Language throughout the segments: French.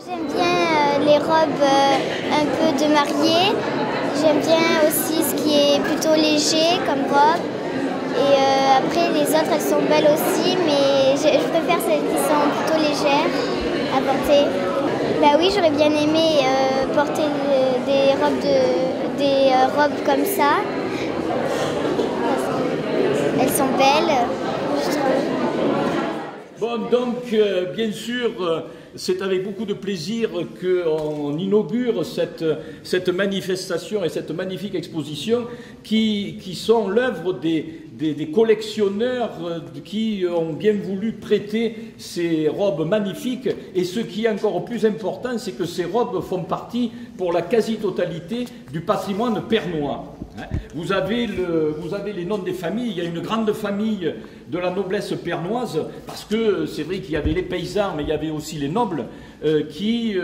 J'aime bien les robes un peu de mariée. J'aime bien aussi ce qui est plutôt léger comme robe. Et après, les autres, elles sont belles aussi, mais je préfère celles qui sont plutôt légères à porter. Bah oui, j'aurais bien aimé porter des robes comme ça. Elles sont belles, je trouve. Bon, donc, bien sûr, c'est avec beaucoup de plaisir qu'on inaugure cette manifestation et cette magnifique exposition qui sont l'œuvre des collectionneurs qui ont bien voulu prêter ces robes magnifiques. Et ce qui est encore plus important, c'est que ces robes font partie, pour la quasi-totalité, du patrimoine pernois. Vous avez les noms des familles. Il y a une grande famille de la noblesse pernoise, parce que c'est vrai qu'il y avait les paysans, mais il y avait aussi les nobles, qui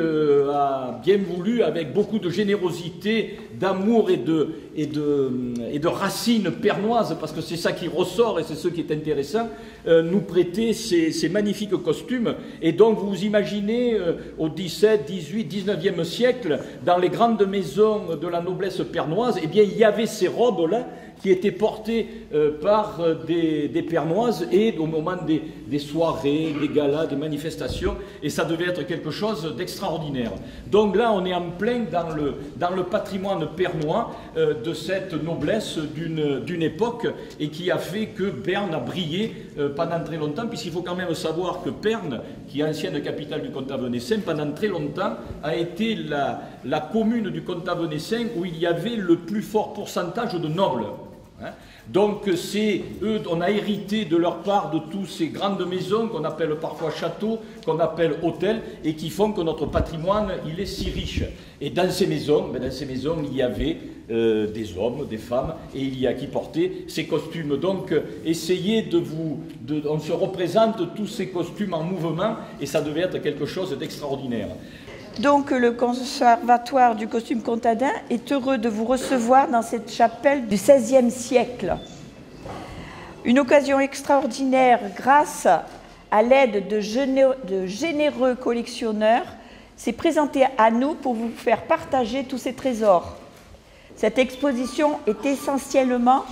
a bien voulu, avec beaucoup de générosité, d'amour et de racines pernoises, parce que c'est ça qui ressort et c'est ce qui est intéressant, nous prêter ces magnifiques costumes. Et donc vous imaginez au XVIIe, XVIIIe, XIXe siècle, dans les grandes maisons de la noblesse pernoise, eh bien il y avait ces robes-là qui étaient portées par des pernoises, et au moment des soirées, des galas, des manifestations, et ça devait être quelque chose d'extraordinaire. Donc là, on est en plein dans le patrimoine pernois de cette noblesse d'une époque, et qui a fait que Berne a brillé pendant très longtemps, puisqu'il faut quand même savoir que Berne, qui est ancienne capitale du comtat venessin, pendant très longtemps a été la commune du comtat venessin où il y avait le plus fort pourcentage de nobles. Donc eux, on a hérité de leur part de toutes ces grandes maisons qu'on appelle parfois châteaux, qu'on appelle hôtels, et qui font que notre patrimoine, il est si riche. Et dans ces maisons, il y avait des hommes, des femmes, et il y a qui portaient ces costumes. Donc essayez on se représente tous ces costumes en mouvement, et ça devait être quelque chose d'extraordinaire. Donc le Conservatoire du costume comtadin est heureux de vous recevoir dans cette chapelle du XVIe siècle. Une occasion extraordinaire grâce à l'aide de généreux collectionneurs s'est présentée à nous pour vous faire partager tous ces trésors. Cette exposition est essentiellement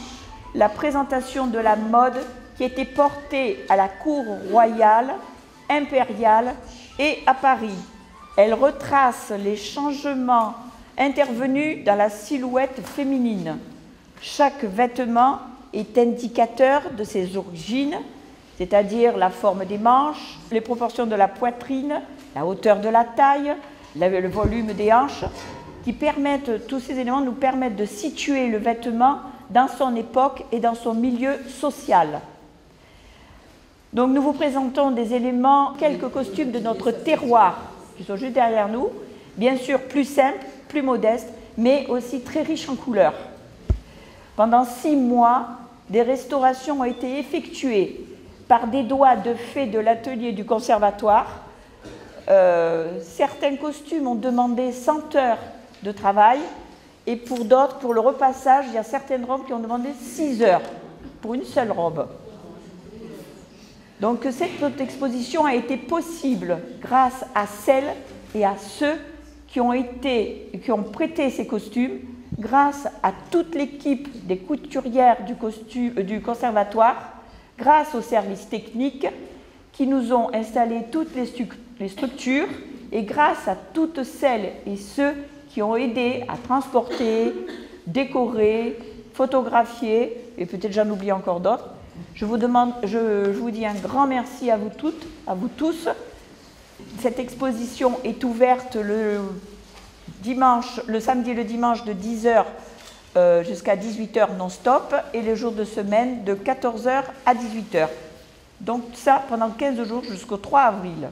la présentation de la mode qui était portée à la cour royale, impériale et à Paris. Elle retrace les changements intervenus dans la silhouette féminine. Chaque vêtement est indicateur de ses origines, c'est-à-dire la forme des manches, les proportions de la poitrine, la hauteur de la taille, le volume des hanches, tous ces éléments nous permettent de situer le vêtement dans son époque et dans son milieu social. Donc nous vous présentons des éléments, quelques costumes de notre terroir, qui sont juste derrière nous, bien sûr plus simples, plus modestes, mais aussi très riches en couleurs. Pendant 6 mois, des restaurations ont été effectuées par des doigts de fée de l'atelier du conservatoire. Certains costumes ont demandé 100 heures de travail, et pour d'autres, pour le repassage, il y a certaines robes qui ont demandé 6 heures pour une seule robe. Donc cette exposition a été possible grâce à celles et à ceux qui ont prêté ces costumes, grâce à toute l'équipe des couturières du conservatoire, grâce aux services techniques qui nous ont installé toutes les structures, et grâce à toutes celles et ceux qui ont aidé à transporter, décorer, photographier, et peut-être j'en oublie encore d'autres. Je vous dis un grand merci à vous toutes, à vous tous. Cette exposition est ouverte le samedi et le dimanche de 10h jusqu'à 18h non-stop, et les jours de semaine de 14h à 18h. Donc ça pendant 15 jours jusqu'au 3 avril.